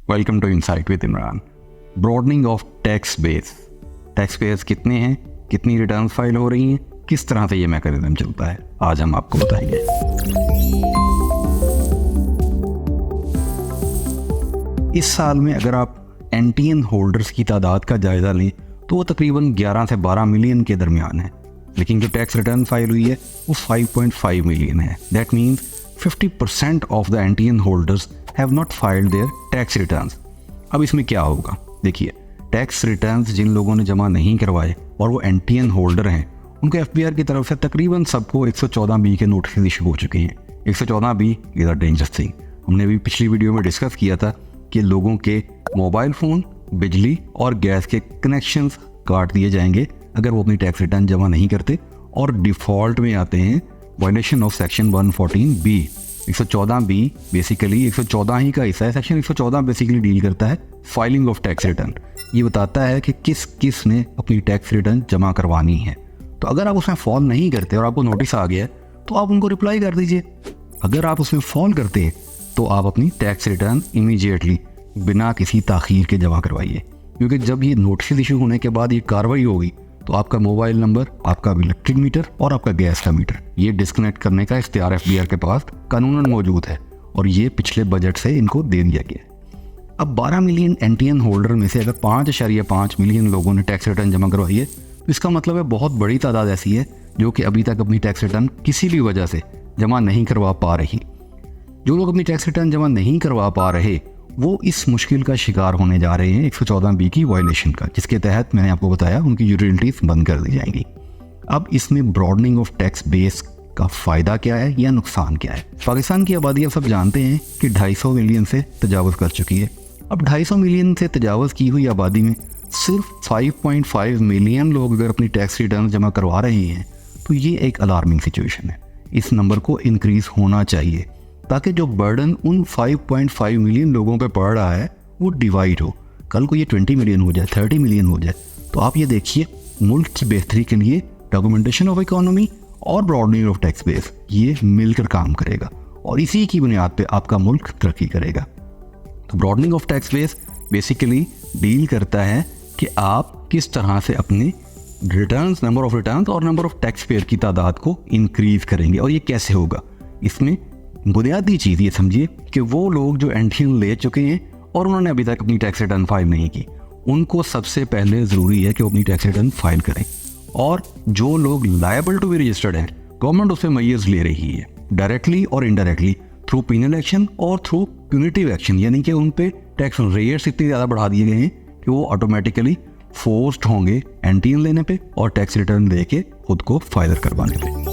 Welcome to insight with Imran. Broadening of tax base कितने हैं, कितनी रिटर्न फाइल हो रही हैं, किस तरह से ये मैकेनिज्म चलता है, आज हम आपको बताएंगे। इस साल में अगर आप एनटीएन होल्डर्स की तादाद का जायज़ा लें तो वो तकरीबन 11 से 12 मिलियन के दरमियान है, लेकिन जो टैक्स रिटर्न फाइल हुई है वो 5.5 मिलियन है। That means 50% of the NTN holders have not filed their tax returns. अब इसमें क्या होगा, देखिए, टैक्स रिटर्न्स जिन लोगों ने जमा नहीं करवाए और वो एनटीएन होल्डर हैं, उनको एफबीआर की तरफ से तकरीबन सबको 114B के नोटिस इशू हो चुके हैं। 114B is a dangerous thing. हमने अभी पिछली वीडियो में डिस्कस किया था कि लोगों के मोबाइल फ़ोन, बिजली और गैस के कनेक्शंस काट दिए जाएंगे अगर वो अपनी टैक्स रिटर्न जमा नहीं करते और डिफ़ॉल्ट में आते हैं violation of section 114B। 114B basically 114 ही का हिस्सा है। सेक्शन 114 बेसिकली डील करता है फाइलिंग ऑफ टैक्स रिटर्न। ये बताता है कि किस ने अपनी टैक्स रिटर्न जमा करवानी है। तो अगर आप उसमें फॉल नहीं करते और आपको नोटिस आ गया तो आप उनको रिप्लाई कर दीजिए। अगर आप उसमें फॉल करते हैं तो आप अपनी टैक्स रिटर्न इमीडिएटली बिना किसी ताख़ीर के जमा करवाइए, क्योंकि जब ये नोटिस इशू होने के बाद ये कार्रवाई होगी तो आपका मोबाइल नंबर, आपका इलेक्ट्रिक मीटर और आपका गैस का मीटर ये डिस्कनेक्ट करने का इख्तियार एफबीआर के पास कानूनन मौजूद है और ये पिछले बजट से इनको दे दिया गया है। अब 12 मिलियन एनटीएन होल्डर में से अगर 5.5 मिलियन लोगों ने टैक्स रिटर्न जमा करवाई है तो इसका मतलब है बहुत बड़ी तादाद ऐसी है जो कि अभी तक अपनी टैक्स रिटर्न किसी भी वजह से जमा नहीं करवा पा रही। जो लोग अपनी टैक्स रिटर्न जमा नहीं करवा पा रहे वो इस मुश्किल का शिकार होने जा रहे हैं 114B की वायलेशन का, जिसके तहत मैंने आपको बताया उनकी यूटिलिटीज बंद कर दी जाएंगी। अब इसमें ब्रॉडनिंग ऑफ टैक्स बेस का फ़ायदा क्या है या नुकसान क्या है? पाकिस्तान की आबादी आप सब जानते हैं कि 250 मिलियन से तजावज़ कर चुकी है। अब 250 मिलियन से तजावज़ की हुई आबादी में सिर्फ 5.5 मिलियन लोग अगर अपनी टैक्स रिटर्न जमा करवा रहे हैं तो ये एक अलार्मिंग सिचुएशन है। इस नंबर को इंक्रीज़ होना चाहिए ताकि जो बर्डन उन 5.5 मिलियन लोगों पे पड़ रहा है वो डिवाइड हो। कल को ये 20 मिलियन हो जाए, 30 मिलियन हो जाए, तो आप ये देखिए मुल्क की बेहतरी के लिए डॉक्यूमेंटेशन ऑफ इकोनॉमी और ब्रॉडनिंग ऑफ टैक्स बेस ये मिलकर काम करेगा और इसी की बुनियाद पे आपका मुल्क तरक्की करेगा। तो broadening of tax base basically deal करता है कि आप किस तरह से अपने रिटर्न्स, नंबर ऑफ रिटर्न्स और नंबर ऑफ टैक्स पेयर की तादाद को इंक्रीज़ करेंगे। और ये कैसे होगा? इसमें बुनियादी चीज़ ये समझिए कि वो लोग जो एनटीएन ले चुके हैं और उन्होंने अभी तक अपनी टैक्स रिटर्न फाइल नहीं की, उनको सबसे पहले ज़रूरी है कि वो अपनी टैक्स रिटर्न फाइल करें। और जो लोग लायबल टू बी रजिस्टर्ड हैं, गवर्नमेंट उससे मय्यज़ ले रही है डायरेक्टली और इनडायरेक्टली थ्रू पीनल एक्शन और थ्रू प्यूनिटिव एक्शन, यानी कि उन पे टैक्स रेट्स इतने ज़्यादा बढ़ा दिए गए हैं कि वो ऑटोमेटिकली फोर्स्ड होंगे एनटीएन लेने पे और टैक्स रिटर्न दे के खुद को फाइल करवाने पे।